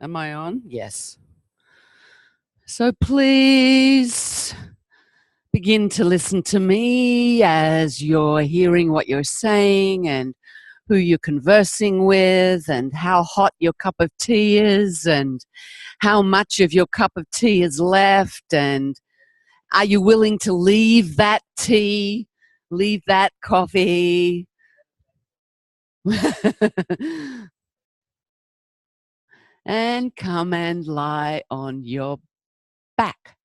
Am I on? Yes. So please begin to listen to me as you're hearing what you're saying and who you're conversing with and how hot your cup of tea is and how much of your cup of tea is left, and are you willing to leave that tea, leave that coffee, and come and lie on your back.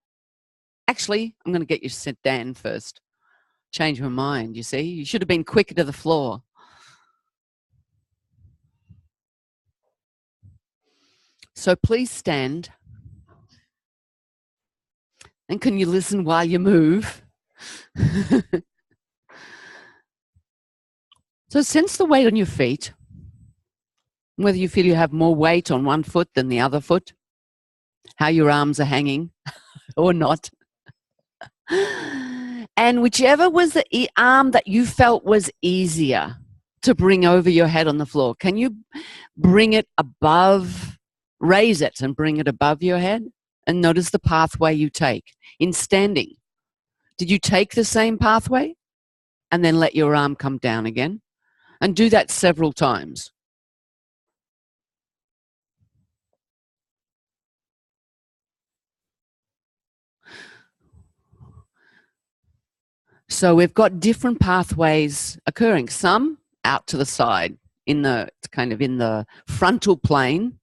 Actually, I'm going to get you to sit down first. Change my mind, you see. You should have been quicker to the floor. So please stand. And can you listen while you move? So sense the weight on your feet. Whether you feel you have more weight on one foot than the other foot. How your arms are hanging or not. And whichever was the arm that you felt was easier to bring over your head on the floor, can you bring it above, raise it and bring it above your head? And notice the pathway you take. In standing, did you take the same pathway? And then let your arm come down again? And do that several times. So we've got different pathways occurring. Some out to the side, in the frontal plane.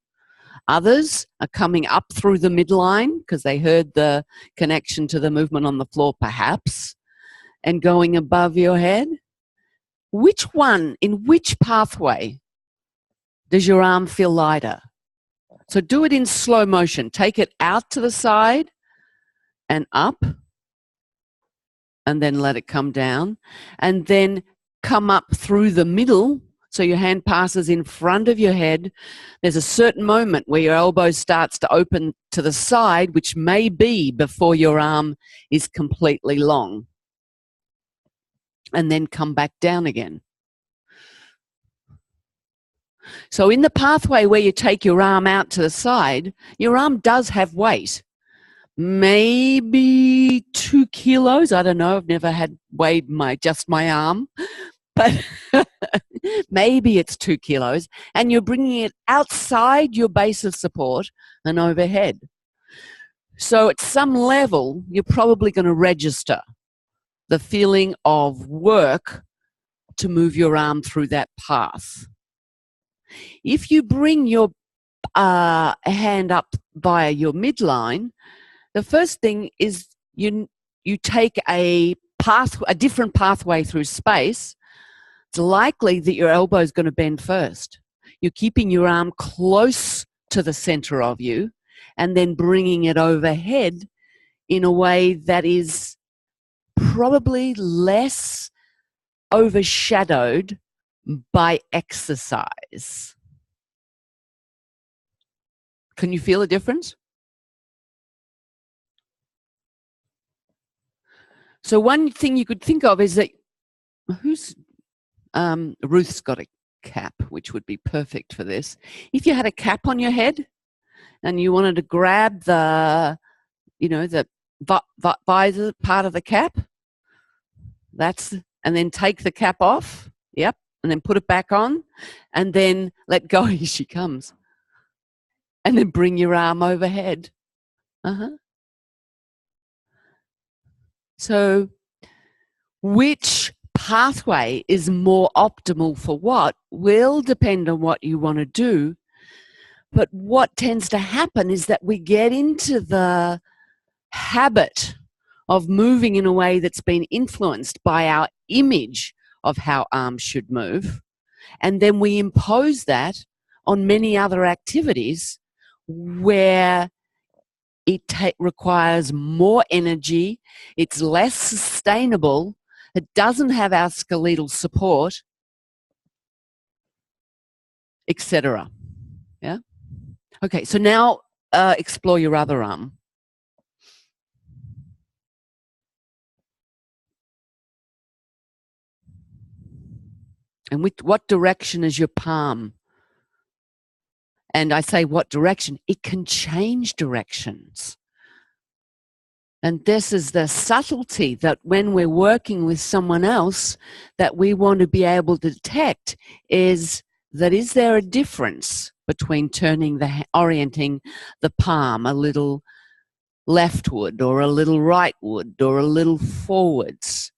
Others are coming up through the midline because they heard the connection to the movement on the floor, perhaps, and going above your head. Which one, in which pathway, does your arm feel lighter? So do it in slow motion. Take it out to the side and up, and then let it come down, and then come up through the middle. So your hand passes in front of your head. There's a certain moment where your elbow starts to open to the side, which may be before your arm is completely long. And then come back down again. So in the pathway where you take your arm out to the side, your arm does have weight. Maybe 2 kilos. I don't know. I've never had weighed just my arm. But maybe it's 2 kilos, and you're bringing it outside your base of support and overhead. So at some level, you're probably going to register the feeling of work to move your arm through that path. If you bring your hand up via your midline, the first thing is you take a different pathway through space. It's likely that your elbow is going to bend first. You're keeping your arm close to the center of you and then bringing it overhead in a way that is probably less overshadowed by exercise. Can you feel a difference? So one thing you could think of is that Ruth's got a cap, which would be perfect for this. If you had a cap on your head and you wanted to grab the visor part of the cap, and then take the cap off, yep, and then put it back on, and then let go. Here she comes. And then bring your arm overhead. So which pathway is more optimal for what will depend on what you want to do. But what tends to happen is that we get into the habit of moving in a way that's been influenced by our image of how arms should move. And then we impose that on many other activities where it requires more energy, it's less sustainable, it doesn't have our skeletal support, etc. Yeah? Okay, so now explore your other arm. And what direction is your palm? And I say what direction? It can change directions. And this is the subtlety that when we're working with someone else that we want to be able to detect is there a difference between orienting the palm a little leftward or a little rightward or a little forwards?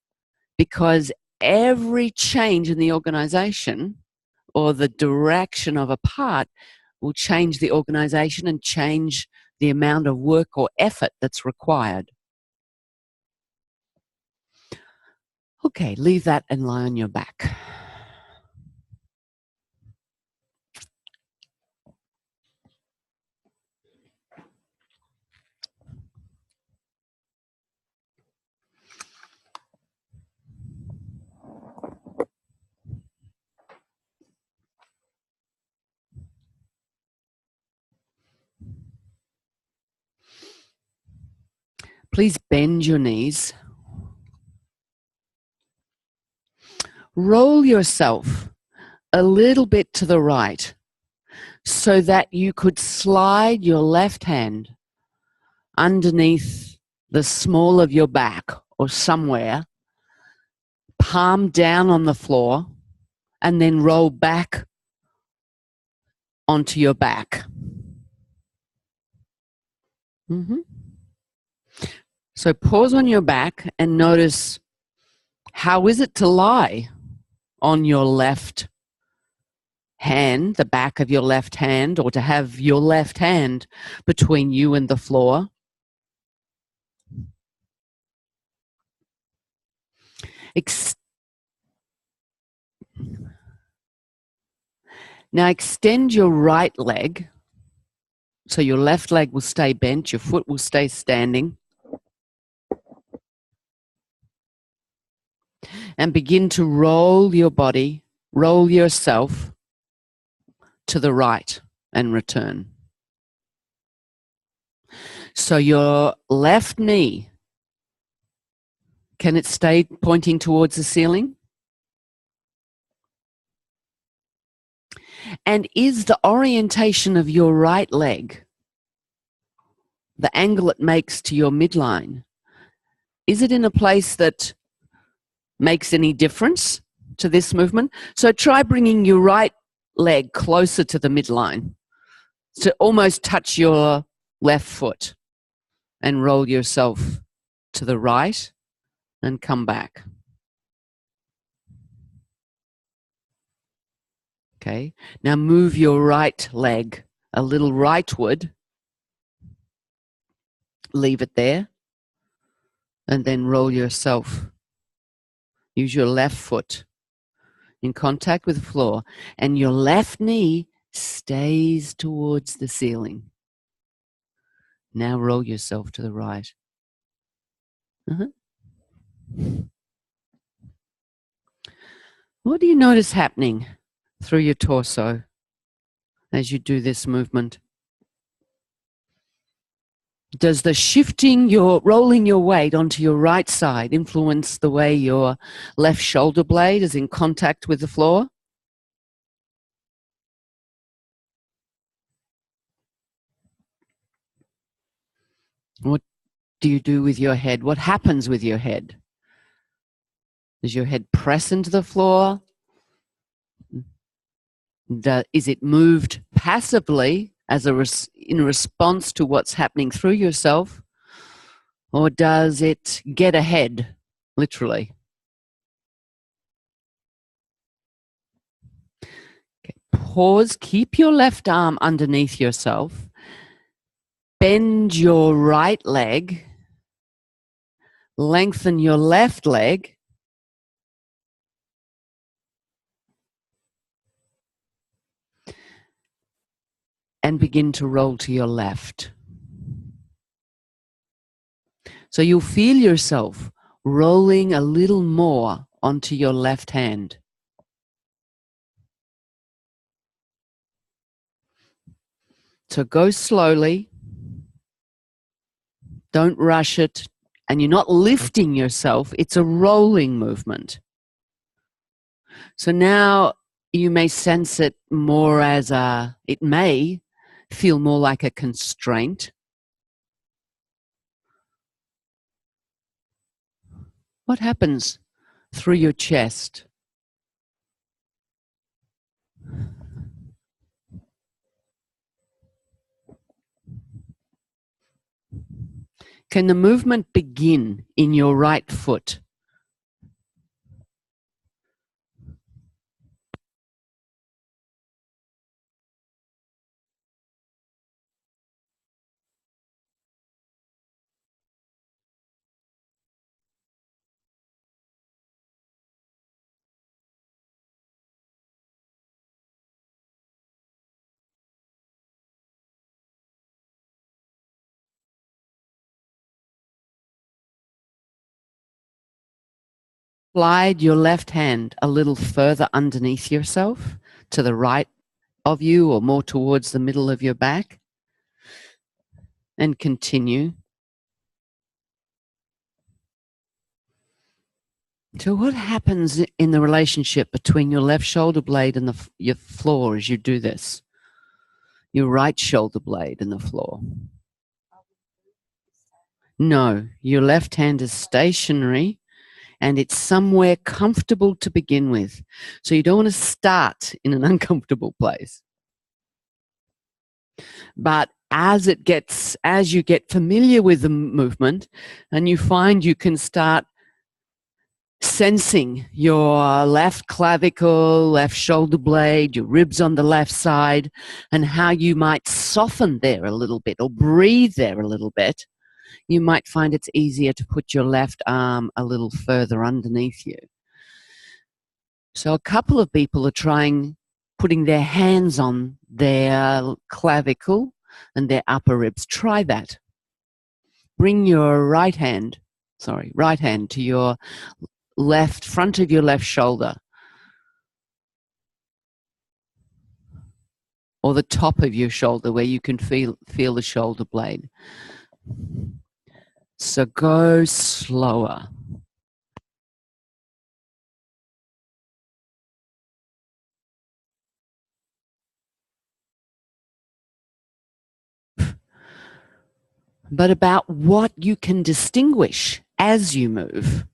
Because every change in the organization or the direction of a part will change the organization and change the amount of work or effort that's required. Okay, leave that and lie on your back. Please bend your knees. Roll yourself a little bit to the right so that you could slide your left hand underneath the small of your back or somewhere, palm down on the floor, and then roll back onto your back. So pause on your back and notice, how is it to lie on your left hand, the back of your left hand, or to have your left hand between you and the floor? Now extend your right leg, so your left leg will stay bent, your foot will stay standing. And begin to roll your body, roll yourself to the right and return. So your left knee, can it stay pointing towards the ceiling? And is the orientation of your right leg, the angle it makes to your midline, is it in a place that makes any difference to this movement? So try bringing your right leg closer to the midline to almost touch your left foot and roll yourself to the right and come back. Okay, now move your right leg a little rightward, leave it there, and then roll yourself. Use your left foot in contact with the floor, and your left knee stays towards the ceiling. Now roll yourself to the right. What do you notice happening through your torso as you do this movement? Does the rolling your weight onto your right side influence the way your left shoulder blade is in contact with the floor? What do you do with your head? What happens with your head? Does your head press into the floor? Is it moved passively in response to what's happening through yourself? Or does it get ahead, literally? Okay. Pause, keep your left arm underneath yourself. Bend your right leg. Lengthen your left leg. And begin to roll to your left. So you'll feel yourself rolling a little more onto your left hand. So go slowly. Don't rush it. And you're not lifting yourself. It's a rolling movement. So now You may sense it more as it may feel more like a constraint. What happens through your chest? Can the movement begin in your right foot? Slide your left hand a little further underneath yourself, to the right of you or more towards the middle of your back, and continue. So what happens in the relationship between your left shoulder blade and your floor as you do this? Your right shoulder blade and the floor. No, your left hand is stationary and it's somewhere comfortable to begin with. So you don't want to start in an uncomfortable place. But as you get familiar with the movement and you find you can start sensing your left clavicle, left shoulder blade, your ribs on the left side, and how you might soften there a little bit or breathe there a little bit, you might find it's easier to put your left arm a little further underneath you. So a couple of people are putting their hands on their clavicle and their upper ribs. Try that. Bring your right hand to your left, front of your left shoulder, or the top of your shoulder where you can feel the shoulder blade. So go slower. But about what you can distinguish as you move.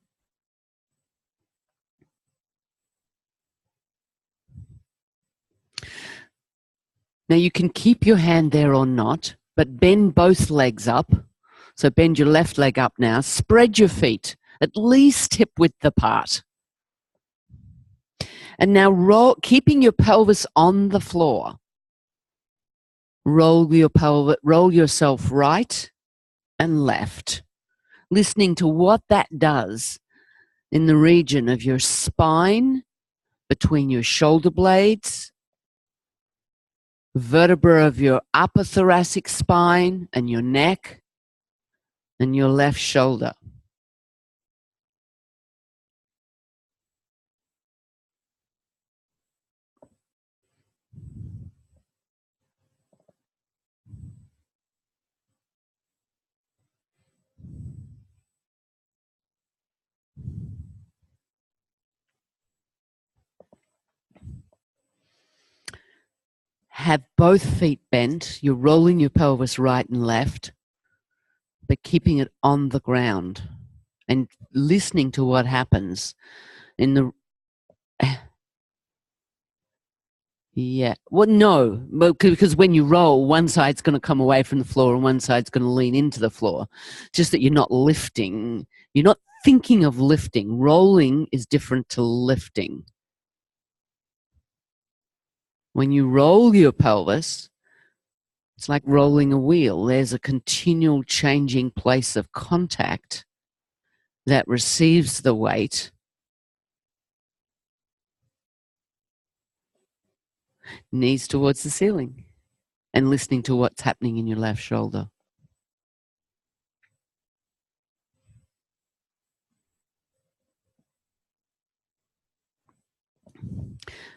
Now you can keep your hand there or not, but bend both legs up. So bend your left leg up now. Spread your feet, at least hip width apart. And now keeping your pelvis on the floor. Roll yourself right and left, listening to what that does in the region of your spine, between your shoulder blades, vertebra of your upper thoracic spine and your neck, and your left shoulder. Have both feet bent. You're rolling your pelvis right and left, but keeping it on the ground and listening to what happens in the... Yeah. Well, no, because when you roll, one side's going to come away from the floor and one side's going to lean into the floor. Just that you're not lifting. You're not thinking of lifting. Rolling is different to lifting. When you roll your pelvis, it's like rolling a wheel. There's a continual changing place of contact that receives the weight, knees towards the ceiling, and listening to what's happening in your left shoulder.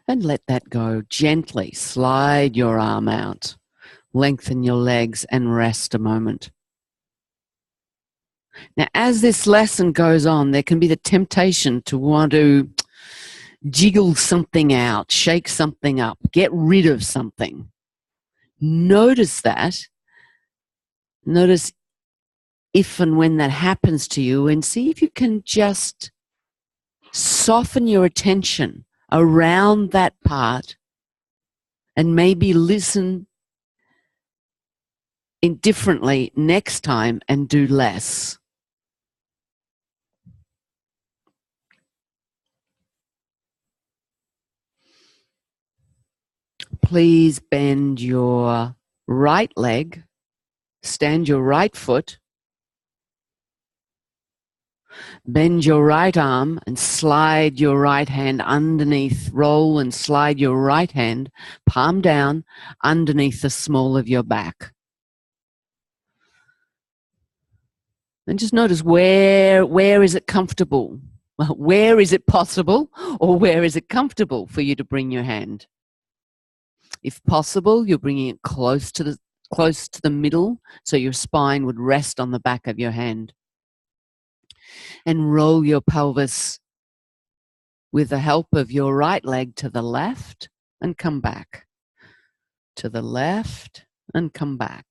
And let that go gently. Slide your arm out. Lengthen your legs and rest a moment. Now, as this lesson goes on, there can be the temptation to want to jiggle something out, shake something up, get rid of something. Notice that. Notice if and when that happens to you, and see if you can just soften your attention around that part and maybe listen indifferently next time and do less. Please bend your right leg, stand your right foot, bend your right arm and slide your right hand underneath, roll and slide your right hand, palm down, underneath the small of your back. And just notice where is it comfortable? Where is it possible, or where is it comfortable for you to bring your hand? If possible, you're bringing it close to the middle, so your spine would rest on the back of your hand. And roll your pelvis with the help of your right leg to the left and come back. To the left and come back.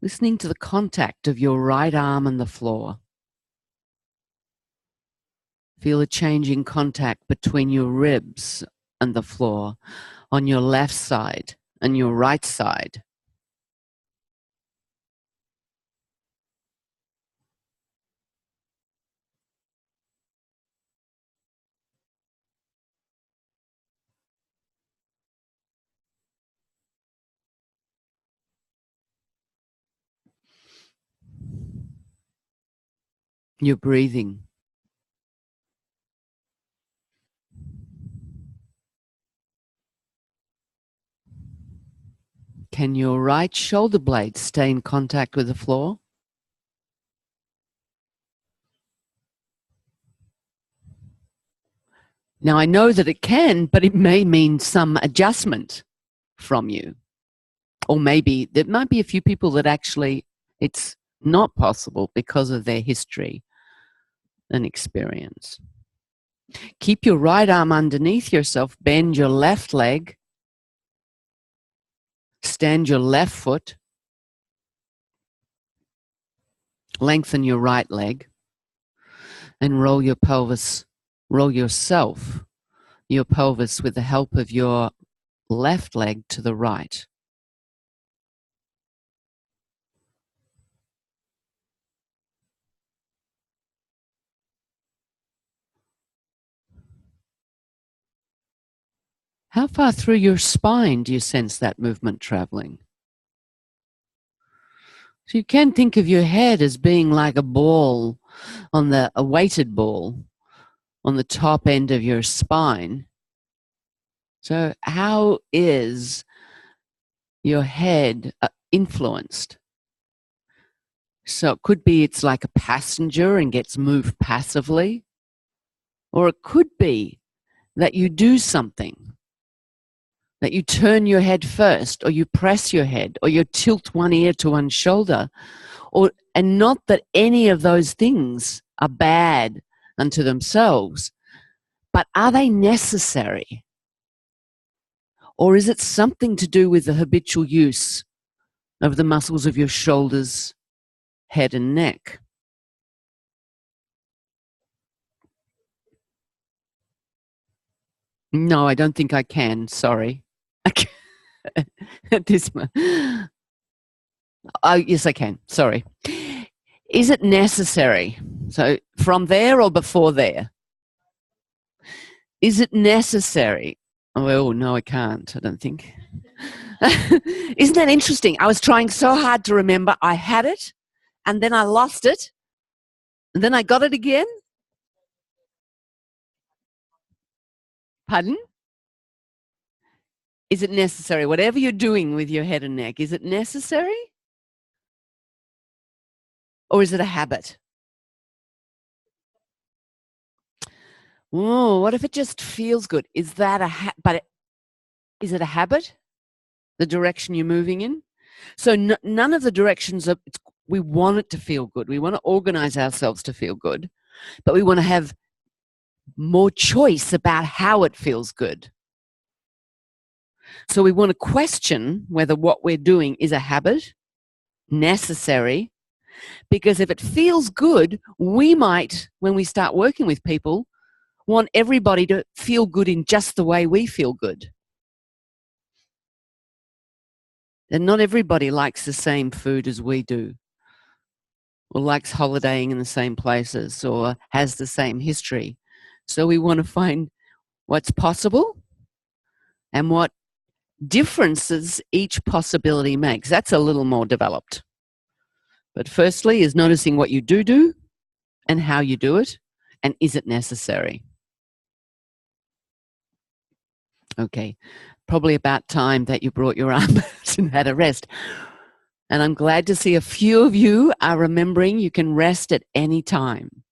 Listening to the contact of your right arm and the floor. Feel a changing contact between your ribs and the floor on your left side and your right side. You're breathing. Can your right shoulder blade stay in contact with the floor? Now, I know that it can, but it may mean some adjustment from you. Or maybe there might be a few people that actually it's not possible because of their history and experience. Keep your right arm underneath yourself, bend your left leg, stand your left foot, lengthen your right leg, and roll your pelvis, roll yourself, your pelvis with the help of your left leg to the right. How far through your spine do you sense that movement traveling? So you can think of your head as being like a ball, a weighted ball on the top end of your spine. So how is your head influenced? So it could be it's like a passenger and gets moved passively, or it could be that you do something, that you turn your head first, or you press your head, or you tilt one ear to one shoulder, and not that any of those things are bad unto themselves, but are they necessary? Or is it something to do with the habitual use of the muscles of your shoulders, head, and neck? No, I don't think I can. Sorry. At this moment. Oh, yes, I can. Sorry. Is it necessary? So from there or before there? Is it necessary? Oh, no, I can't, I don't think. Isn't that interesting? I was trying so hard to remember. I had it, and then I lost it, and then I got it again. Pardon? Is it necessary? Whatever you're doing with your head and neck, is it necessary? Or is it a habit? Oh, what if it just feels good? Is that is it a habit? The direction you're moving in? So none of the directions we want it to feel good. We want to organize ourselves to feel good. but we want to have more choice about how it feels good. So we want to question whether what we're doing is a habit, necessary, because if it feels good, we might, when we start working with people, want everybody to feel good in just the way we feel good. And not everybody likes the same food as we do, or likes holidaying in the same places, or has the same history. So we want to find what's possible and what differences each possibility makes. That's a little more developed. But firstly is noticing what you do and how you do it, and is it necessary? Okay, probably about time that you brought your arm out and had a rest. And I'm glad to see a few of you are remembering you can rest at any time.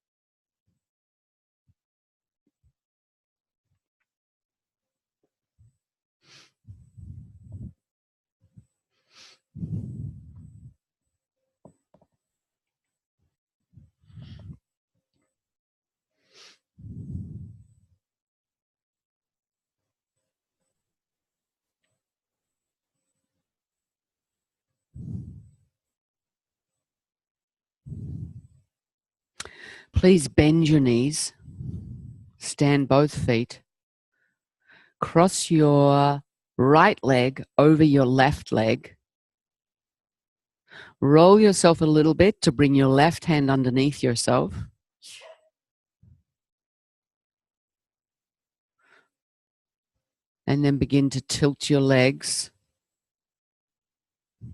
Please bend your knees, stand both feet, cross your right leg over your left leg, roll yourself a little bit to bring your left hand underneath yourself, and then begin to tilt your legs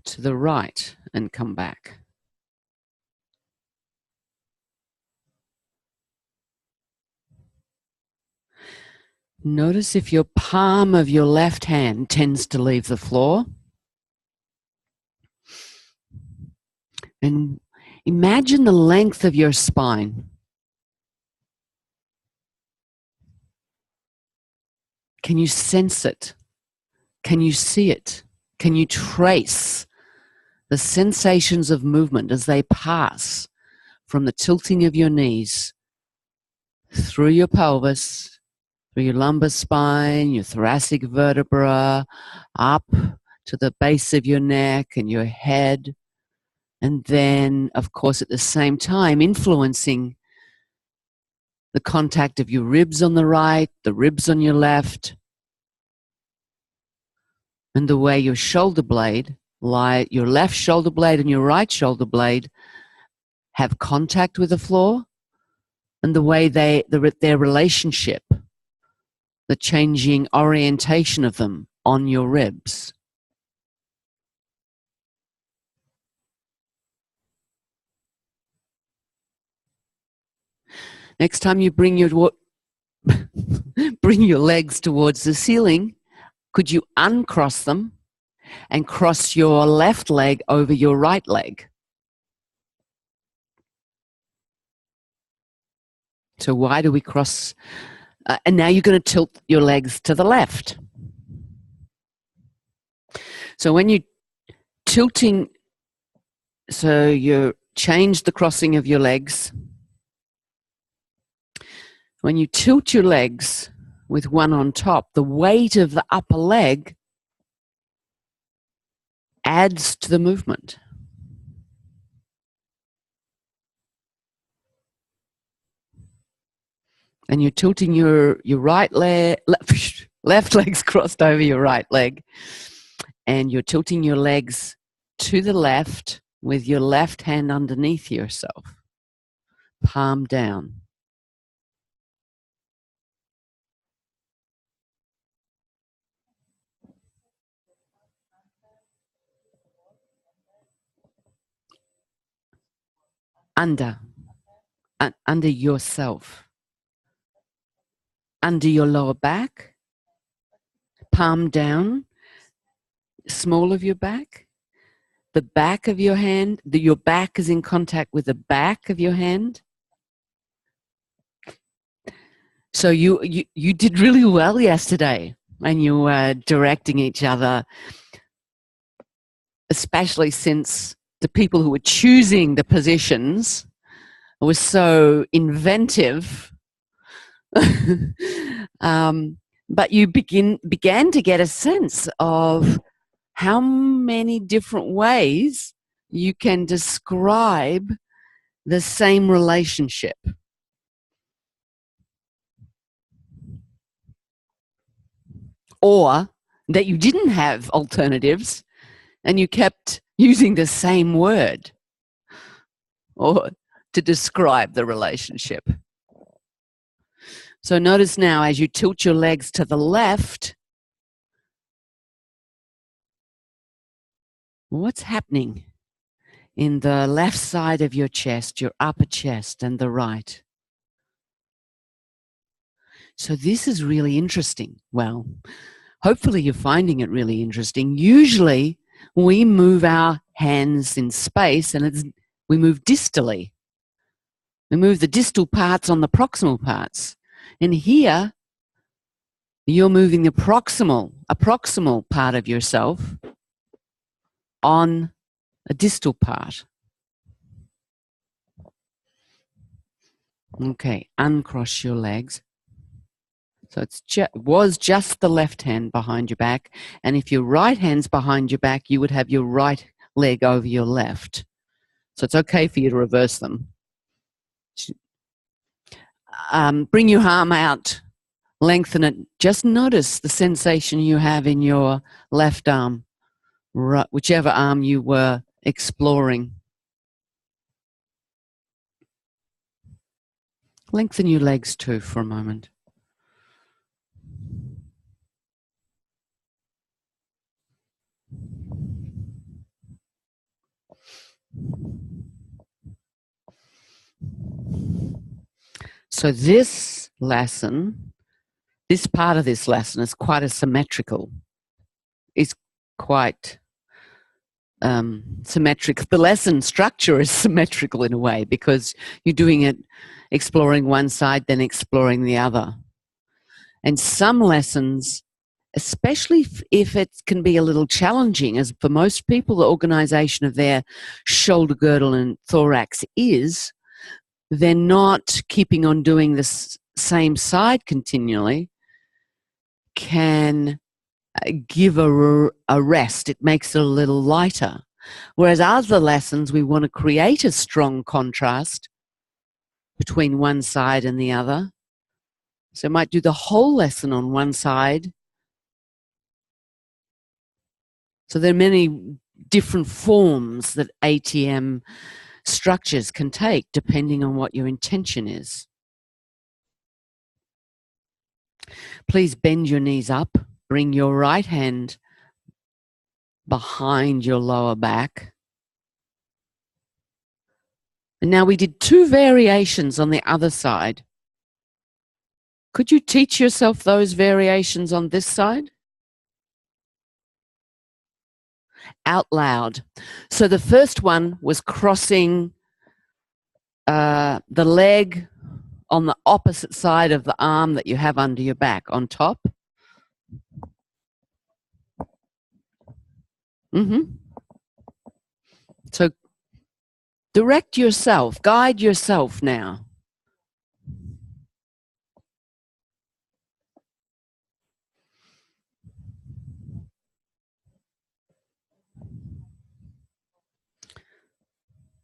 to the right and come back. Notice if your palm of your left hand tends to leave the floor. And imagine the length of your spine. Can you sense it? Can you see it? Can you trace the sensations of movement as they pass from the tilting of your knees through your pelvis, through your lumbar spine, your thoracic vertebra, up to the base of your neck and your head, and then, of course, at the same time, influencing the contact of your ribs on the right, the ribs on your left, and the way your shoulder blade, your left shoulder blade and your right shoulder blade have contact with the floor, and the way their relationship, the changing orientation of them on your ribs. Next time you bring your legs towards the ceiling, could you uncross them and cross your left leg over your right leg? So why do we cross? And now you're going to tilt your legs to the left. So when you're tilting, so you change the crossing of your legs. When you tilt your legs with one on top, the weight of the upper leg adds to the movement. And you're tilting your right leg, left leg's crossed over your right leg, and you're tilting your legs to the left with your left hand underneath yourself, palm down. Under yourself, under your lower back, palm down, small of your back, the back of your hand, your back is in contact with the back of your hand. So you did really well yesterday, and you were directing each other, especially since the people who were choosing the positions was so inventive. But you began to get a sense of how many different ways you can describe the same relationship. Or that you didn't have alternatives and you kept using the same word or to describe the relationship. So notice now as you tilt your legs to the left, what's happening in the left side of your chest, your upper chest, and the right? So this is really interesting. Well, hopefully you're finding it really interesting. Usually we move our hands in space and we move distally. We move the distal parts on the proximal parts. And here, you're moving a proximal part of yourself on a distal part. Okay, uncross your legs. So it was just the left hand behind your back. And if your right hand's behind your back, you would have your right leg over your left. So it's okay for you to reverse them. Bring your arm out, lengthen it. Just notice the sensation you have in your left arm, right, whichever arm you were exploring. Lengthen your legs too for a moment. So this lesson, this part of this lesson is quite symmetrical. It's quite symmetric. The lesson structure is symmetrical in a way because you're doing it exploring one side, then exploring the other. And some lessons, especially if it can be a little challenging, as for most people the organization of their shoulder girdle and thorax is, they're not keeping on doing the same side continually, can give a rest. It makes it a little lighter. Whereas other lessons, we want to create a strong contrast between one side and the other. So I might do the whole lesson on one side. So there are many different forms that ATM structures can take depending on what your intention is. Please bend your knees up. Bring your right hand behind your lower back. And now we did two variations on the other side. Could you teach yourself those variations on this side? Out loud. So the first one was crossing the leg on the opposite side of the arm that you have under your back on top. So direct yourself, guide yourself now.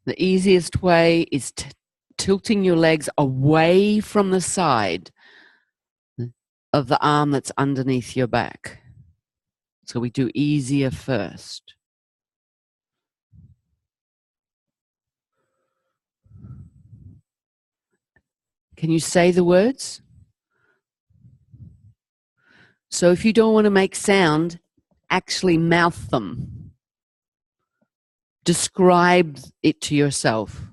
The easiest way is tilting your legs away from the side of the arm that's underneath your back. So we do easier first. Can you say the words? So if you don't want to make sound, actually mouth them. Describe it to yourself.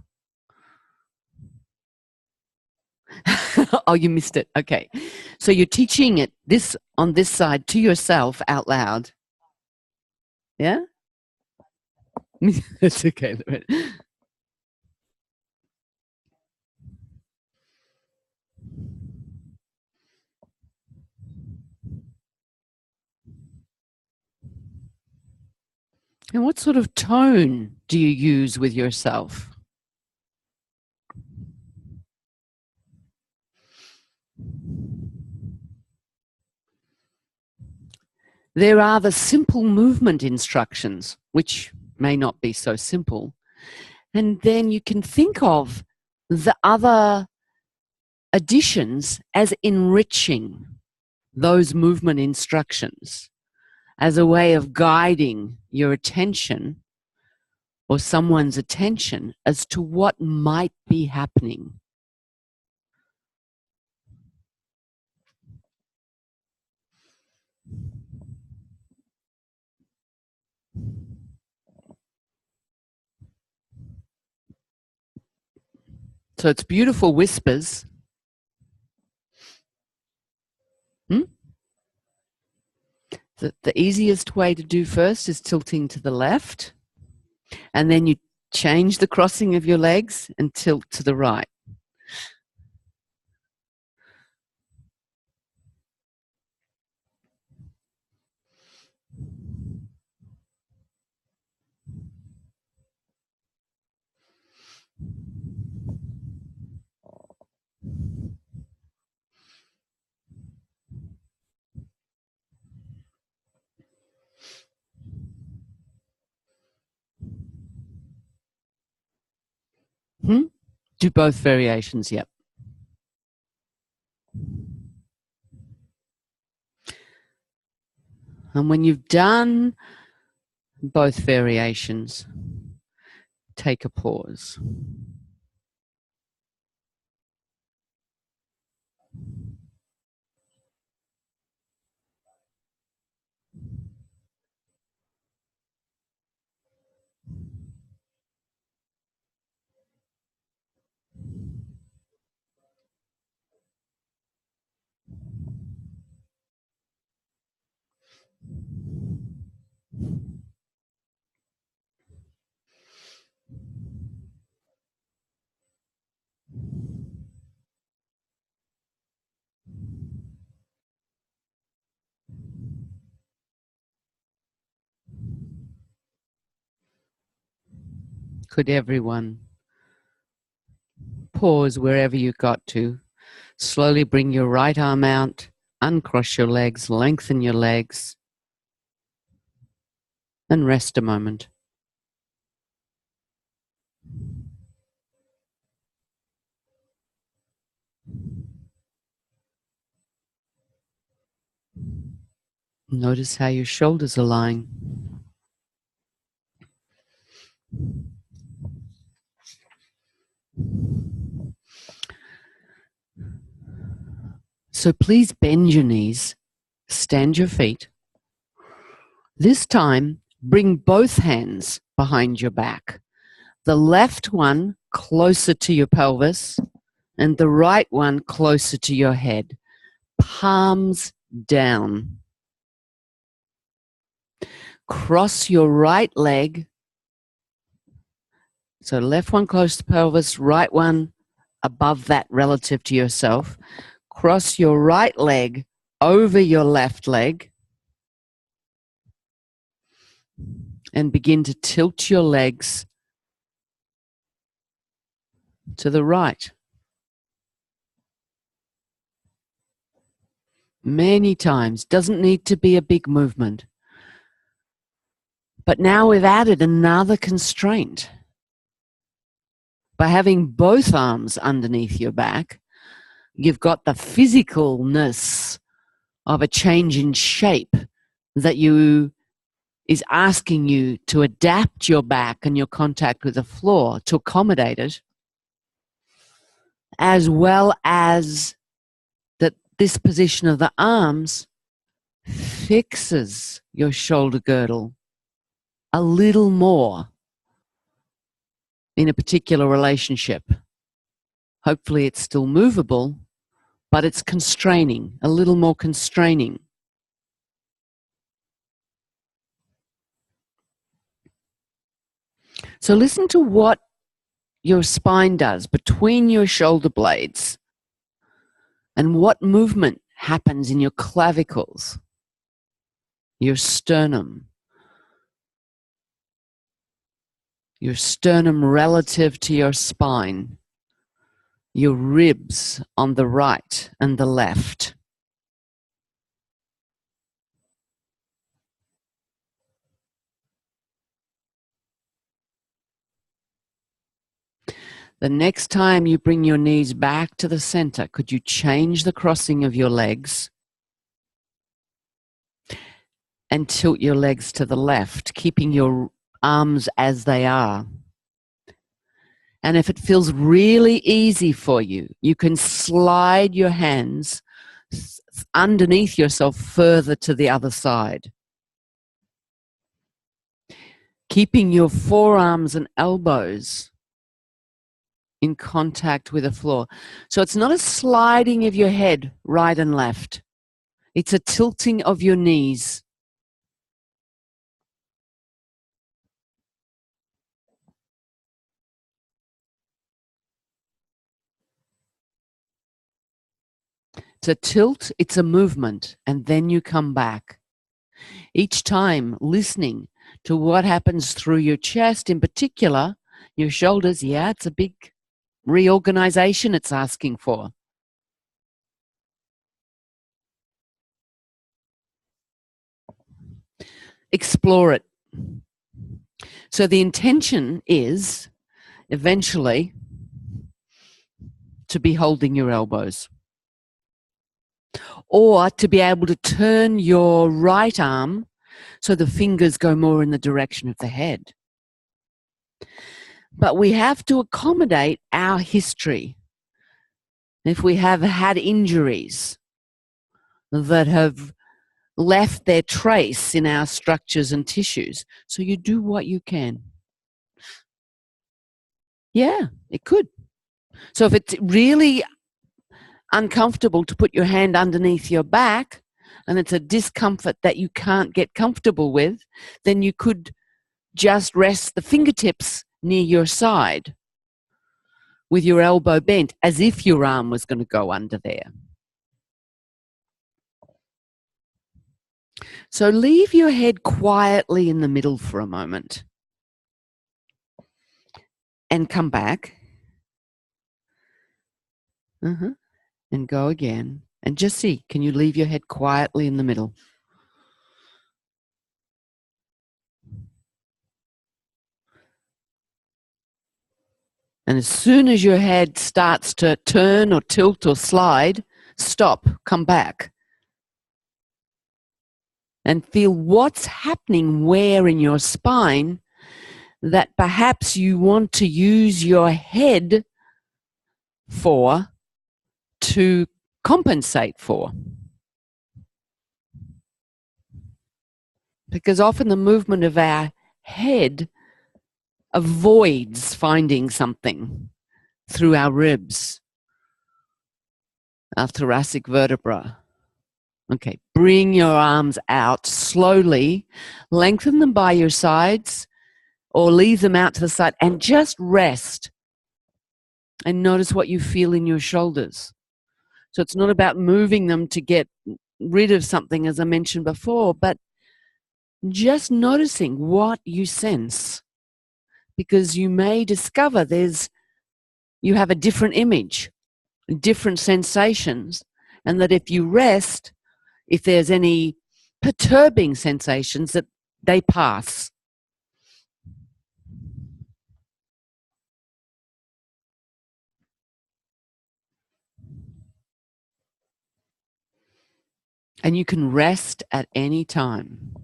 Oh, you missed it. Okay. So you're teaching it on this side to yourself out loud. Yeah? That's okay. And what sort of tone do you use with yourself? There are the simple movement instructions, which may not be so simple. And then you can think of the other additions as enriching those movement instructions as a way of guiding your attention or someone's attention as to what might be happening. So it's beautiful whispers. The easiest way to do first is tilting to the left, and then you change the crossing of your legs and tilt to the right. Do both variations, yep. And when you've done both variations, take a pause. Could everyone pause wherever you got to? Slowly bring your right arm out, uncross your legs, lengthen your legs, and rest a moment. Notice how your shoulders are lying. So please bend your knees, stand your feet. This time, bring both hands behind your back. The left one closer to your pelvis and the right one closer to your head. Palms down. Cross your right leg. So left one close to pelvis, right one above that relative to yourself. Cross your right leg over your left leg and begin to tilt your legs to the right. Many times. Doesn't need to be a big movement. But now we've added another constraint. By having both arms underneath your back, you've got the physicalness of a change in shape that is asking you to adapt your back and your contact with the floor to accommodate it, as well as that this position of the arms fixes your shoulder girdle a little more in a particular relationship. Hopefully it's still movable, but it's constraining, a little more constraining. So listen to what your spine does between your shoulder blades and what movement happens in your clavicles, your sternum relative to your spine, your ribs on the right and the left. The next time you bring your knees back to the center, could you change the crossing of your legs and tilt your legs to the left, keeping your arms as they are? And if it feels really easy for you, you can slide your hands underneath yourself further to the other side, keeping your forearms and elbows in contact with the floor. So it's not a sliding of your head right and left. It's a tilting of your knees. It's a tilt, it's a movement, and then you come back. Each time listening to what happens through your chest, in particular, your shoulders. Yeah, it's a big reorganization it's asking for. Explore it. So the intention is eventually to be holding your elbows, or to be able to turn your right arm so the fingers go more in the direction of the head. But we have to accommodate our history. If we have had injuries that have left their trace in our structures and tissues, so you do what you can. Yeah, it could. So if it's really uncomfortable to put your hand underneath your back, and it's a discomfort that you can't get comfortable with, then you could just rest the fingertips near your side with your elbow bent, as if your arm was going to go under there. So leave your head quietly in the middle for a moment and come back. And go again. And just see, can you leave your head quietly in the middle? And as soon as your head starts to turn or tilt or slide, stop, come back. And feel what's happening where in your spine that perhaps you want to use your head for to compensate for. Because often the movement of our head avoids finding something through our ribs, our thoracic vertebra. Okay, bring your arms out slowly, lengthen them by your sides or leave them out to the side and just rest and notice what you feel in your shoulders. So it's not about moving them to get rid of something, as I mentioned before, but just noticing what you sense, because you may discover you have a different image, different sensations, and that if you rest, if there's any perturbing sensations, that they pass. And you can rest at any time.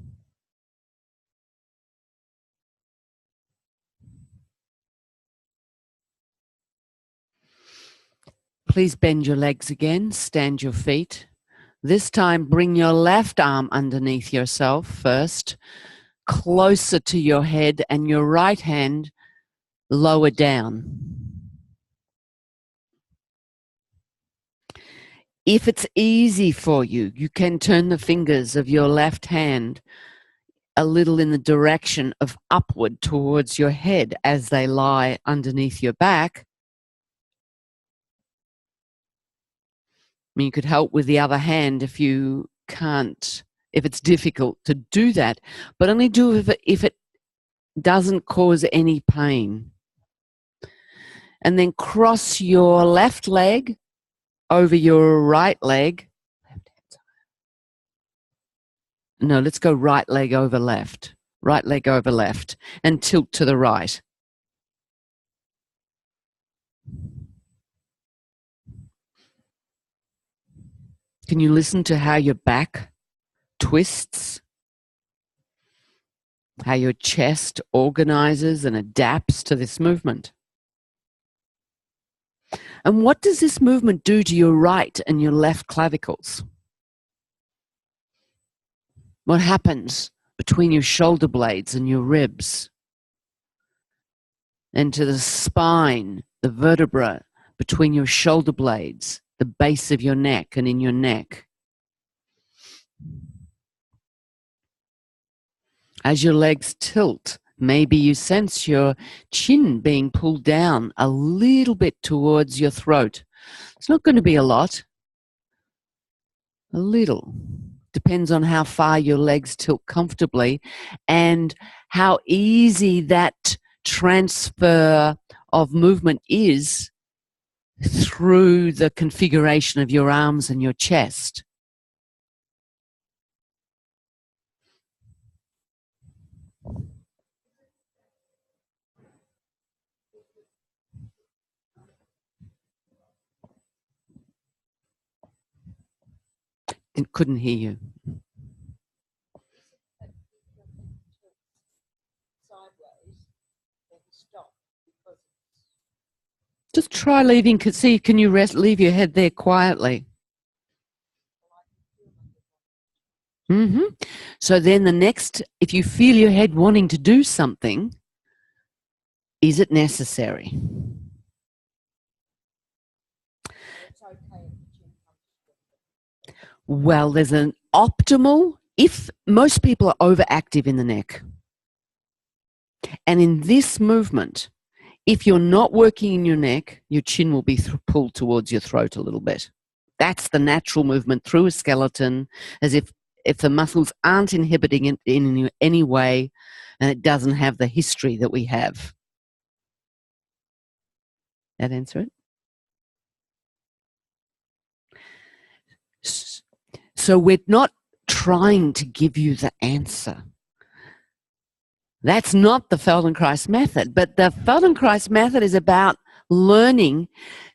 Please bend your legs again, stand your feet. This time, bring your left arm underneath yourself first, closer to your head, and your right hand lower down. If it's easy for you, you can turn the fingers of your left hand a little in the direction of upward towards your head as they lie underneath your back. I mean, you could help with the other hand if you can't, if it's difficult to do that, but only do if it doesn't cause any pain. And then cross your left leg over your right leg. No, let's go right leg over left. Right leg over left and tilt to the right. Can you listen to how your back twists? How your chest organizes and adapts to this movement? And what does this movement do to your right and your left clavicles? What happens between your shoulder blades and your ribs? And to the spine, the vertebra between your shoulder blades, the base of your neck and in your neck. As your legs tilt, maybe you sense your chin being pulled down a little bit towards your throat. It's not going to be a lot. A little. Depends on how far your legs tilt comfortably and how easy that transfer of movement is through the configuration of your arms and your chest. I couldn't hear you. Just try leaving, see, can you leave your head there quietly? So then the next, if you feel your head wanting to do something, is it necessary? Well, there's an optimal, if most people are overactive in the neck. And in this movement, if you're not working in your neck, your chin will be pulled towards your throat a little bit. That's the natural movement through a skeleton, as if the muscles aren't inhibiting it in any way, and it doesn't have the history that we have. That answer it? So we're not trying to give you the answer. That's not the Feldenkrais method, but the Feldenkrais method is about learning,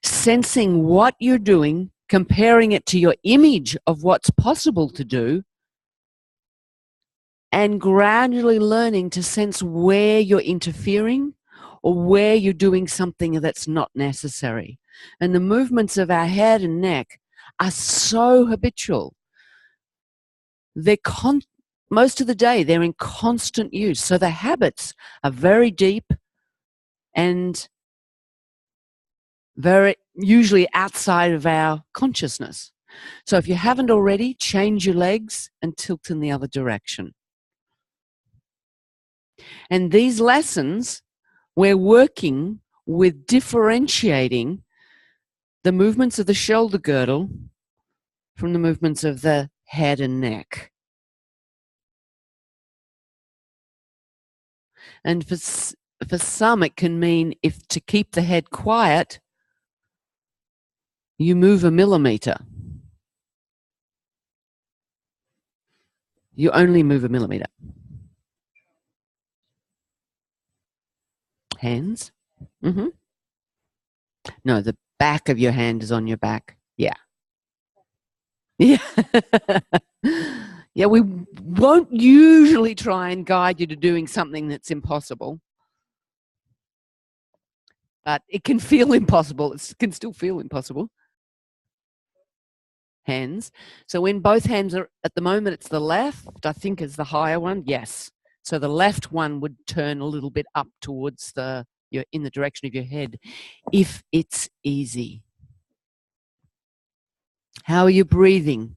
sensing what you're doing, comparing it to your image of what's possible to do, and gradually learning to sense where you're interfering or where you're doing something that's not necessary. And the movements of our head and neck are so habitual. They're most of the day, they're in constant use. So the habits are very deep and very usually outside of our consciousness. So if you haven't already, change your legs and tilt in the other direction. And these lessons, we're working with differentiating the movements of the shoulder girdle from the movements of the head and neck. And for some, it can mean if to keep the head quiet, you move a millimeter. You only move a millimeter. Hands? No, the back of your hand is on your back. Yeah. Yeah. Yeah, we won't usually try and guide you to doing something that's impossible. But it can feel impossible. It can still feel impossible. Hands. So when both hands are, at the moment it's the left, I think is the higher one. Yes. So the left one would turn a little bit up towards in the direction of your head, if it's easy. How are you breathing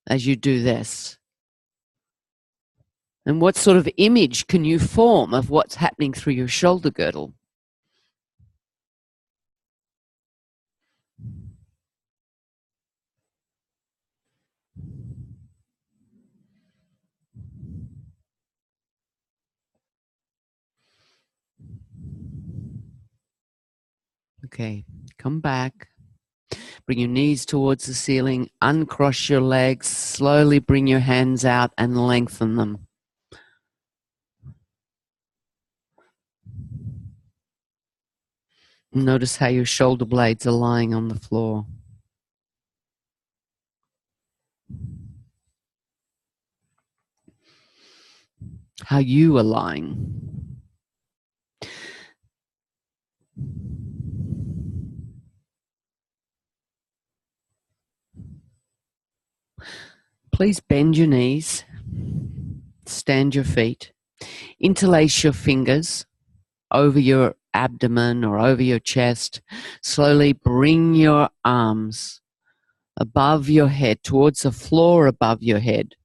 as you do this? And what sort of image can you form of what's happening through your shoulder girdle? Okay, come back. Bring your knees towards the ceiling, uncross your legs, slowly bring your hands out and lengthen them. Notice how your shoulder blades are lying on the floor. how you are lying. Please bend your knees, stand your feet, interlace your fingers over your abdomen or over your chest. Slowly bring your arms above your head, towards the floor above your head.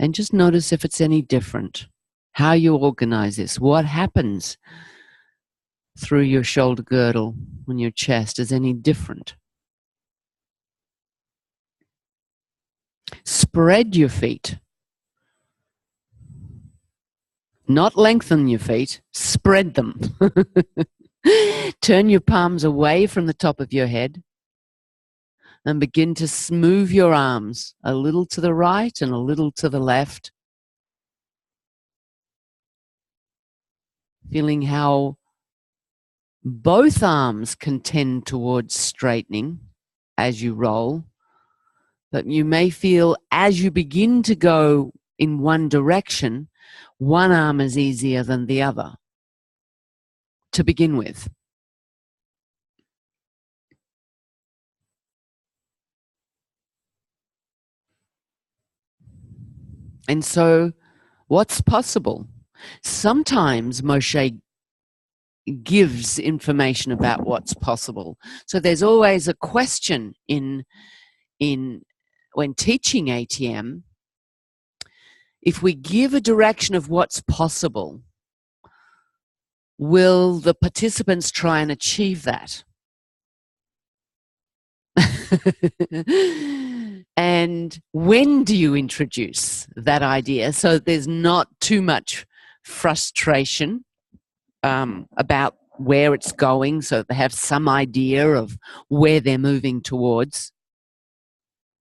And just notice if it's any different. How you organize this. What happens through your shoulder girdle when your chest is any different. Spread your feet. Not lengthen your feet, spread them. Turn your palms away from the top of your head and begin to move your arms a little to the right and a little to the left. Feeling how both arms can tend towards straightening as you roll. But you may feel as you begin to go in one direction, one arm is easier than the other to begin with. And so what's possible? Sometimes Moshe gives information about what's possible. So there's always a question in when teaching ATM. If we give a direction of what's possible, will the participants try and achieve that? And when do you introduce that idea so there's not too much frustration about where it's going, so they have some idea of where they're moving towards?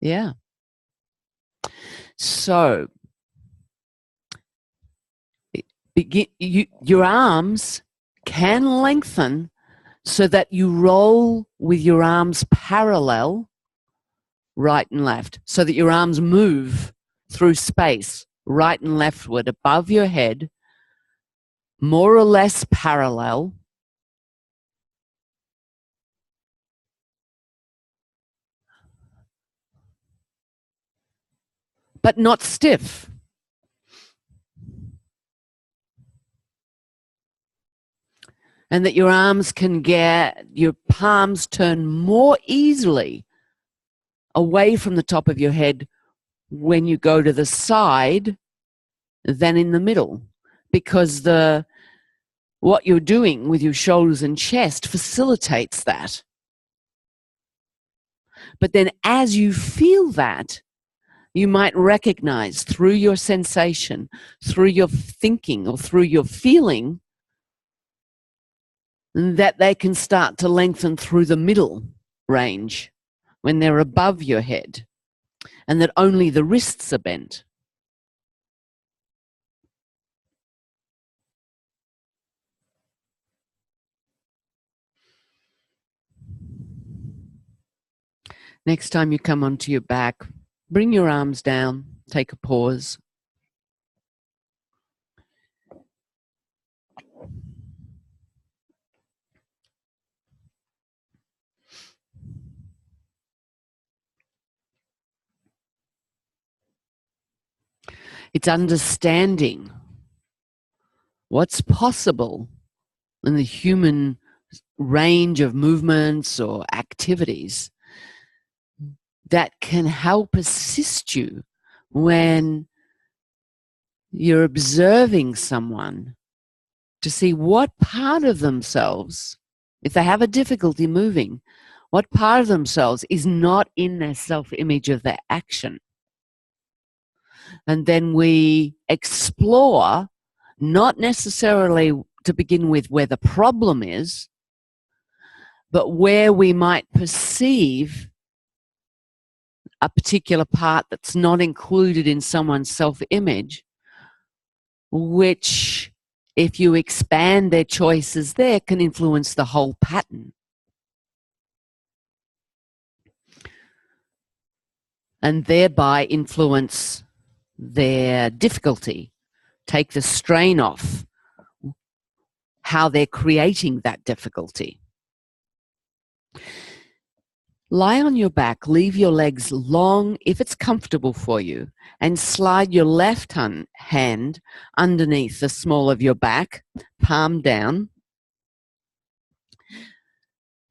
Yeah. So your arms can lengthen so that you roll with your arms parallel, right and left, so that your arms move through space, right and leftward, above your head, more or less parallel. But not stiff. And that your arms can get, your palms turn more easily away from the top of your head when you go to the side than in the middle, because what you're doing with your shoulders and chest facilitates that. But then as you feel that, you might recognize through your sensation, through your thinking, or through your feeling, that they can start to lengthen through the middle range when they're above your head, and that only the wrists are bent. Next time you come onto your back, bring your arms down, take a pause. It's understanding what's possible in the human range of movements or activities that can help assist you when you're observing someone to see what part of themselves, if they have a difficulty moving, what part of themselves is not in their self-image of their action. And then we explore, not necessarily to begin with where the problem is, but where we might perceive a particular part that's not included in someone's self-image, which, if you expand their choices there, can influence the whole pattern. And thereby influence their difficulty take the strain off how they're creating that difficulty. Lie on your back, leave your legs long if it's comfortable for you, and slide your left hand underneath the small of your back, palm down,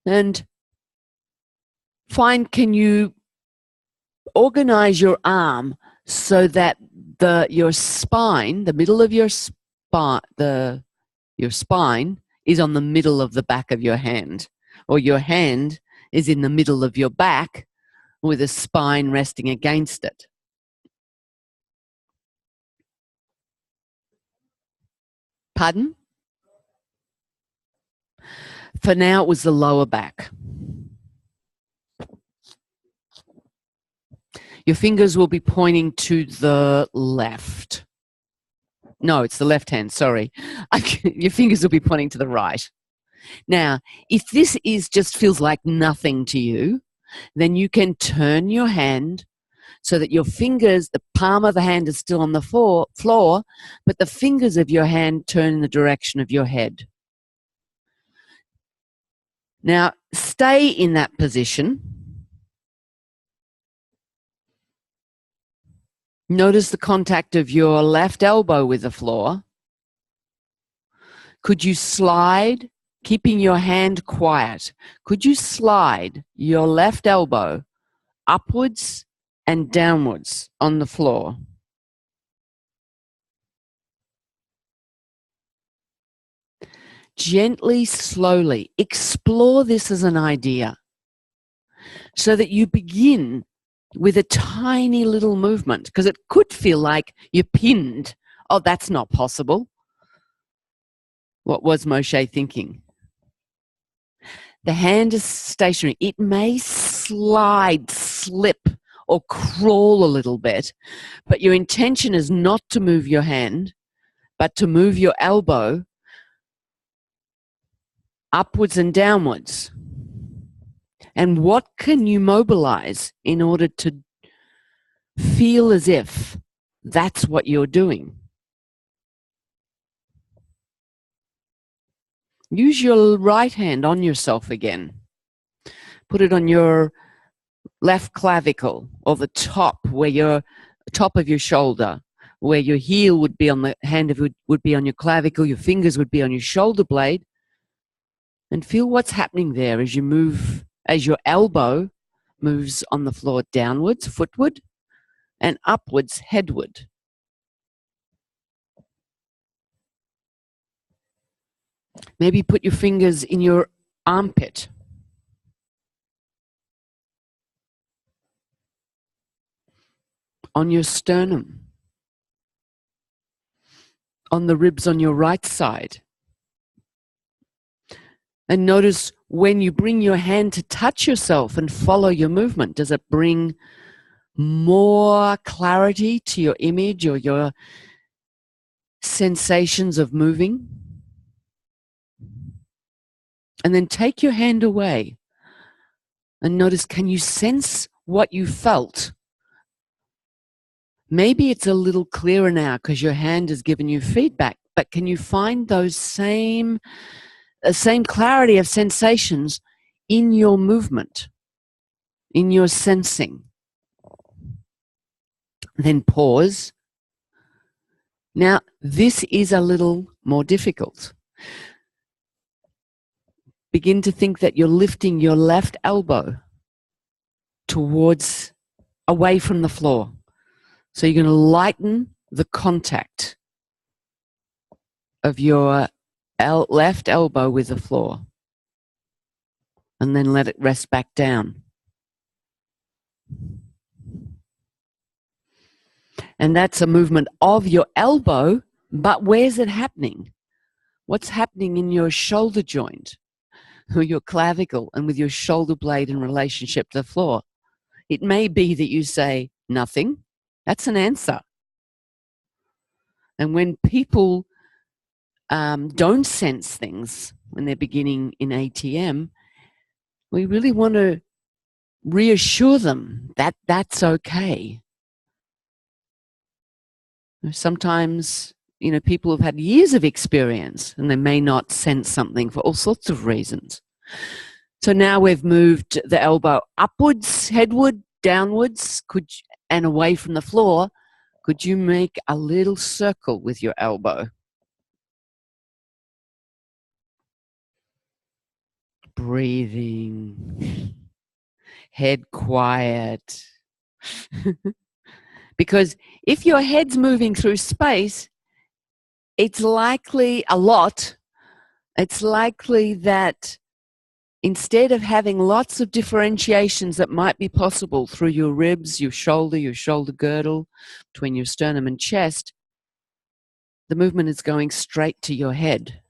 and find, can you organize your arm so that your spine, the middle of your spine is on the middle of the back of your hand, or your hand is in the middle of your back with a spine resting against it. Pardon? For now, it was the lower back. Your fingers will be pointing to the left. No, it's the left hand, sorry. Your fingers will be pointing to the right. Now, if this just feels like nothing to you, then you can turn your hand so that your fingers, the palm of the hand is still on the floor, but the fingers of your hand turn in the direction of your head. Now, stay in that position. Notice the contact of your left elbow with the floor. Could you slide, keeping your hand quiet, could you slide your left elbow upwards and downwards on the floor? Gently, slowly, explore this as an idea so that you begin with a tiny little movement, because it could feel like you're pinned. Oh, that's not possible. What was Moshe thinking? The hand is stationary. It may slide, slip, or crawl a little bit, but your intention is not to move your hand, but to move your elbow upwards and downwards. And what can you mobilize in order to feel as if that's what you're doing? Use your right hand on yourself again. Put it on your left clavicle, or the top, where your top of your shoulder, where your heel would be on the hand, would be on your clavicle, your fingers would be on your shoulder blade, and feel what's happening there as you move, as your elbow moves on the floor downwards, footward, and upwards, headward. Maybe put your fingers in your armpit. On your sternum. On the ribs on your right side. And notice when you bring your hand to touch yourself and follow your movement, does it bring more clarity to your image or your sensations of moving? And then take your hand away and notice, can you sense what you felt? Maybe it's a little clearer now because your hand has given you feedback, but can you find those same clarity of sensations in your movement, in your sensing? Then pause. Now, this is a little more difficult. Begin to think that you're lifting your left elbow towards, away from the floor. So you're going to lighten the contact of your left elbow with the floor. And then let it rest back down. And that's a movement of your elbow, but where's it happening? What's happening in your shoulder joint, or your clavicle, and with your shoulder blade in relationship to the floor? It may be that you say, nothing. That's an answer. And when people don't sense things when they're beginning in ATM, we really want to reassure them that that's okay. Sometimes people have had years of experience and they may not sense something for all sorts of reasons. So now we've moved the elbow upwards, headward, downwards, and away from the floor. Could you make a little circle with your elbow? Breathing. Head quiet. Because if your head's moving through space, it's likely that instead of having lots of differentiations that might be possible through your ribs, your shoulder girdle, between your sternum and chest, the movement is going straight to your head.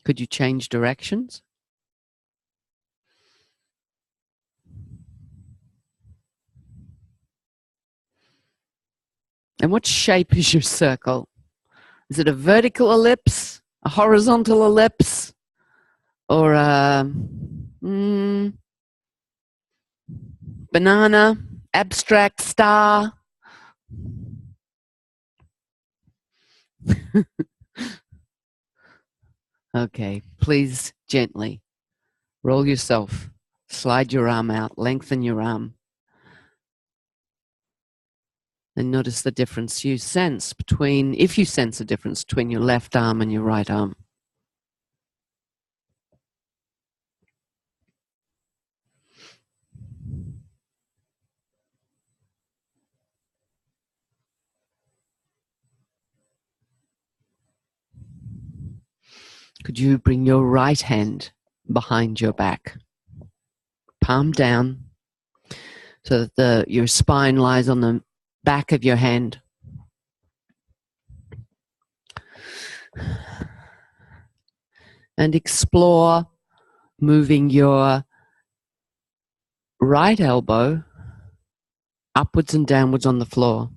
Could you change directions? And what shape is your circle? Is it a vertical ellipse, a horizontal ellipse, or a banana, abstract star? Okay, please gently roll yourself, slide your arm out, lengthen your arm, and notice the difference you sense if you sense a difference between your left arm and your right arm. Could you bring your right hand behind your back, palm down, so that your spine lies on the back of your hand. And explore moving your right elbow upwards and downwards on the floor.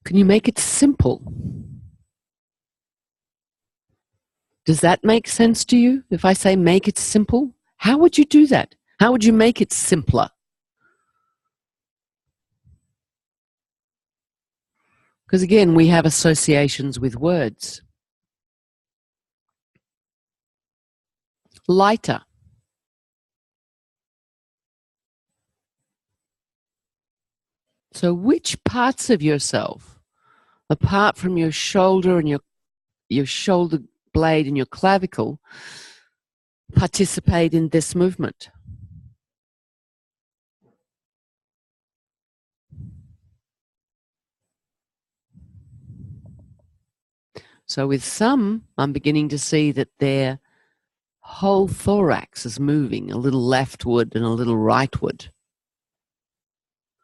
Can you make it simple? Does that make sense to you? If I say make it simple, how would you do that? How would you make it simpler? Because again, we have associations with words. Lighter. So which parts of yourself, apart from your shoulder and your shoulder blade and your clavicle, participate in this movement? So with some, I'm beginning to see that their whole thorax is moving, a little leftward and a little rightward.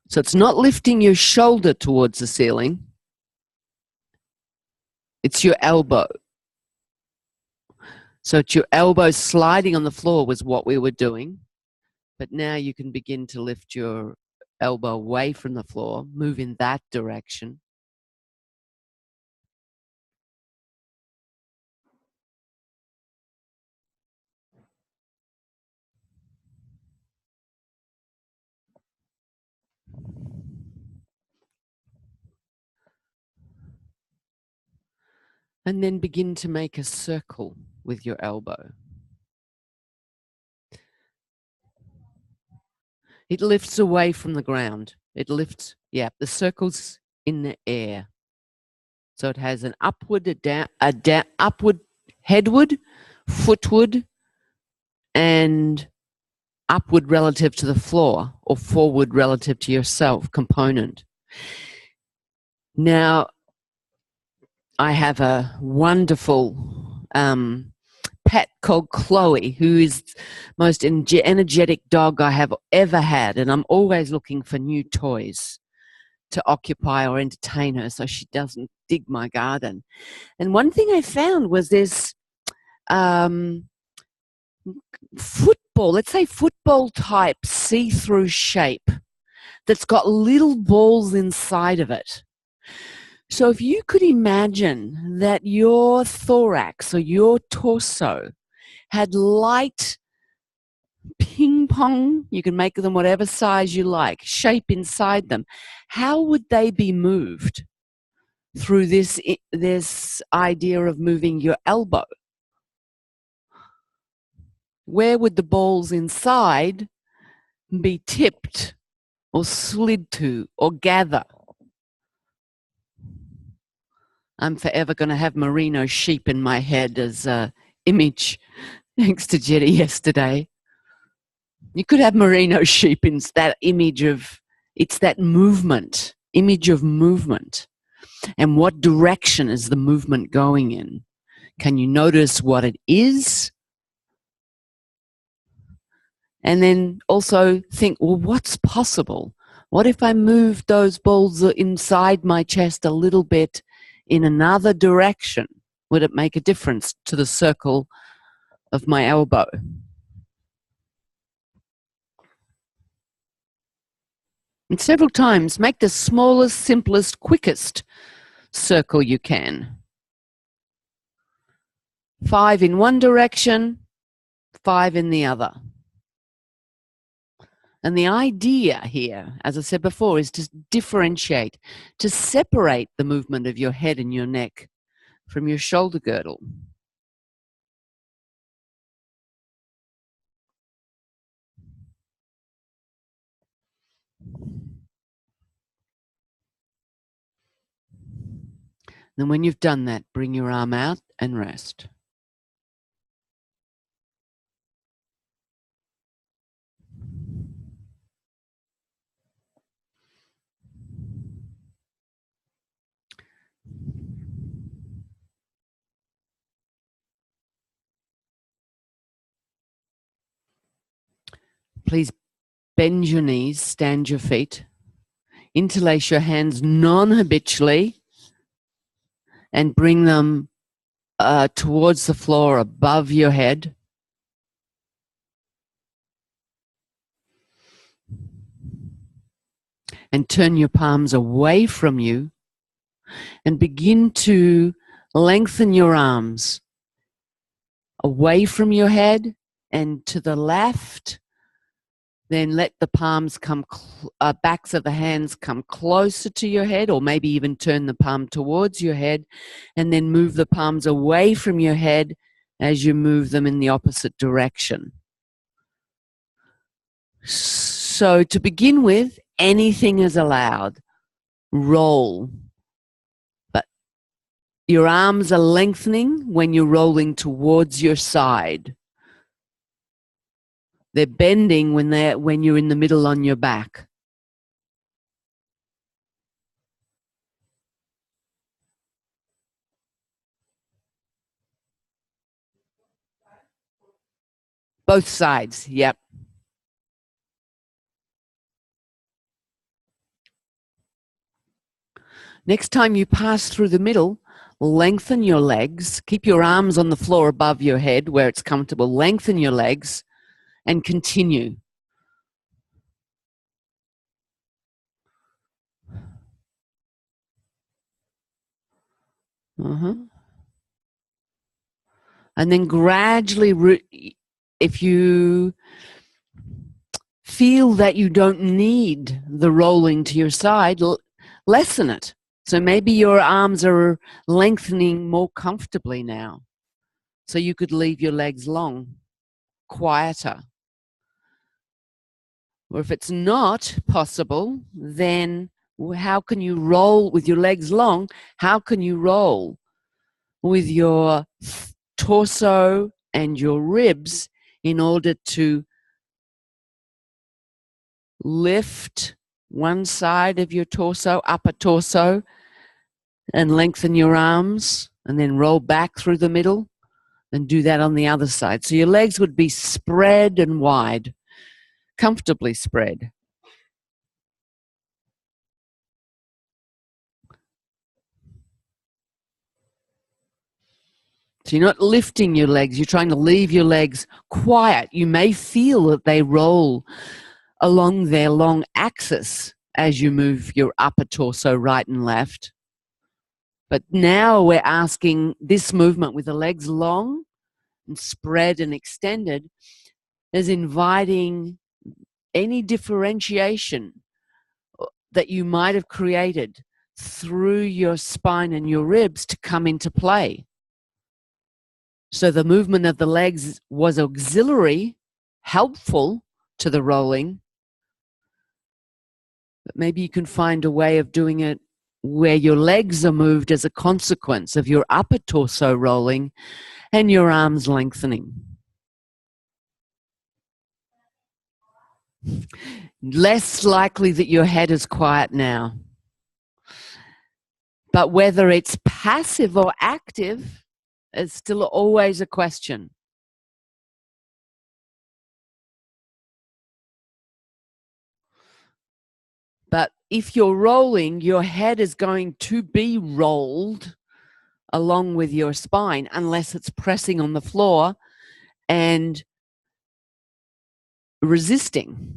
So it's not lifting your shoulder towards the ceiling. It's your elbow. So it's your elbow sliding on the floor was what we were doing. But now you can begin to lift your elbow away from the floor, move in that direction. And then begin to make a circle with your elbow. It lifts away from the ground. It lifts, the circle's in the air. So it has an upward, upward, headward, footward, and upward relative to the floor, or forward relative to yourself component. Now, I have a wonderful pet called Chloe, who is the most energetic dog I have ever had, and I'm always looking for new toys to occupy or entertain her so she doesn't dig my garden. And one thing I found was this football, let's say football type see-through shape that's got little balls inside of it. So if you could imagine that your thorax or your torso had light ping pong, you can make them whatever size you like, shape inside them, how would they be moved through this idea of moving your elbow? Where would the balls inside be tipped or slid to or gather? I'm forever going to have merino sheep in my head as an image, thanks to Jetty yesterday. You could have merino sheep in that image of, it's that movement, image of movement. And what direction is the movement going in? Can you notice what it is? And then also think, well, what's possible? What if I move those balls inside my chest a little bit in another direction? Would it make a difference to the circle of my elbow? And several times, make the smallest, simplest, quickest circle you can. 5 in one direction, 5 in the other. And the idea here, as I said before, is to differentiate, to separate the movement of your head and your neck from your shoulder girdle. Then when you've done that, bring your arm out and rest. Please bend your knees, stand your feet, interlace your hands non-habitually, and bring them towards the floor above your head. And turn your palms away from you and begin to lengthen your arms away from your head and to the left. Then let the palms come, backs of the hands come closer to your head, or maybe even turn the palm towards your head, and then move the palms away from your head as you move them in the opposite direction. So to begin with, anything is allowed. Roll. But your arms are lengthening when you're rolling towards your side. They're bending when you're in the middle on your back. Both sides, yep. Next time you pass through the middle, lengthen your legs. Keep your arms on the floor above your head where it's comfortable. Lengthen your legs and continue. And then gradually, if you feel that you don't need the rolling to your side, lessen it. So maybe your arms are lengthening more comfortably now. So you could leave your legs long, quieter. Or if it's not possible, then how can you roll with your legs long? How can you roll with your torso and your ribs in order to lift one side of your torso, upper torso, and lengthen your arms, and then roll back through the middle, and do that on the other side. So your legs would be spread and wide, comfortably spread. So you're not lifting your legs, you're trying to leave your legs quiet. You may feel that they roll along their long axis as you move your upper torso right and left. But now we're asking this movement with the legs long and spread and extended is inviting any differentiation that you might have created through your spine and your ribs to come into play. So the movement of the legs was auxiliary, helpful to the rolling, but maybe you can find a way of doing it where your legs are moved as a consequence of your upper torso rolling and your arms lengthening. Less likely that your head is quiet now. But whether it's passive or active is still always a question. But if you're rolling, your head is going to be rolled along with your spine unless it's pressing on the floor and resisting.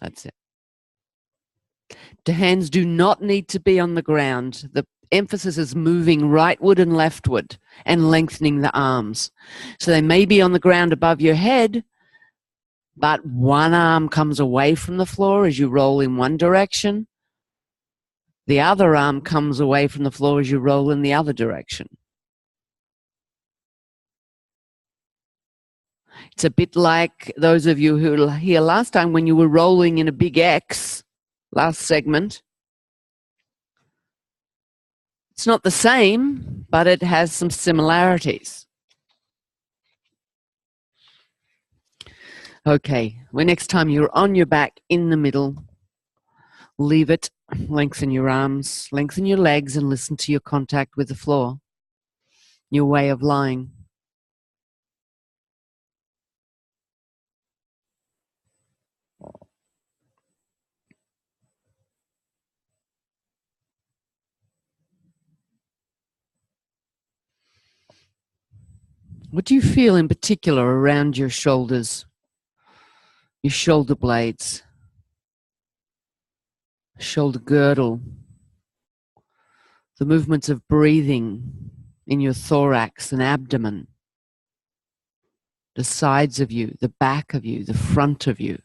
That's it. The hands do not need to be on the ground. The emphasis is moving rightward and leftward and lengthening the arms. So they may be on the ground above your head, but one arm comes away from the floor as you roll in one direction. The other arm comes away from the floor as you roll in the other direction. It's a bit like those of you who were here last time when you were rolling in a big X, last segment. It's not the same, but it has some similarities. Okay, well, next time you're on your back in the middle, leave it, lengthen your arms, lengthen your legs, and listen to your contact with the floor, your way of lying. What do you feel in particular around your shoulders, your shoulder blades, shoulder girdle, the movements of breathing in your thorax and abdomen, the sides of you, the back of you, the front of you?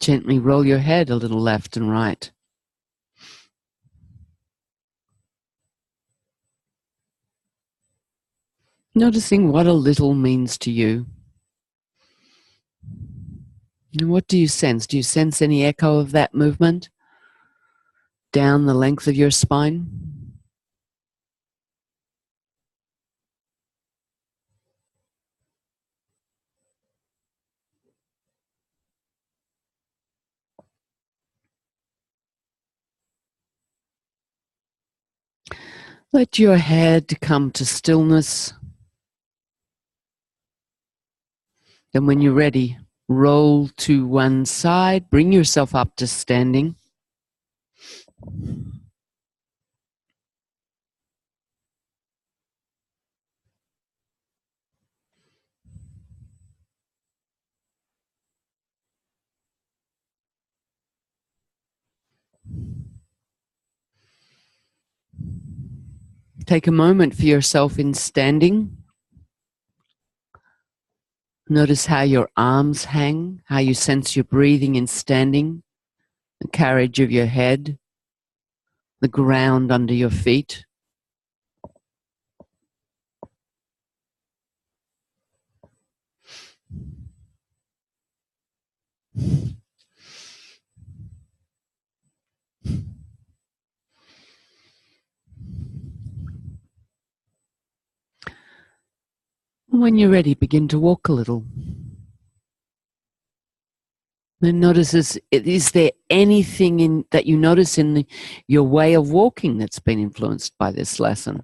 Gently roll your head a little left and right. Noticing what a little means to you. And what do you sense? Do you sense any echo of that movement down the length of your spine? Let your head come to stillness. Then when you're ready, roll to one side, bring yourself up to standing. Take a moment for yourself in standing. Notice how your arms hang, how you sense your breathing in standing, the carriage of your head, the ground under your feet. When you're ready, begin to walk a little. And notice, is there anything that you notice in your way of walking that's been influenced by this lesson?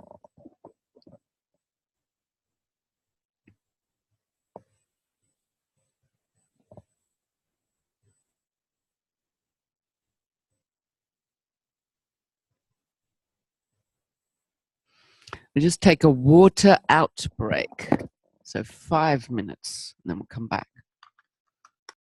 We'll just take a water out break. So 5 minutes, and then we'll come back.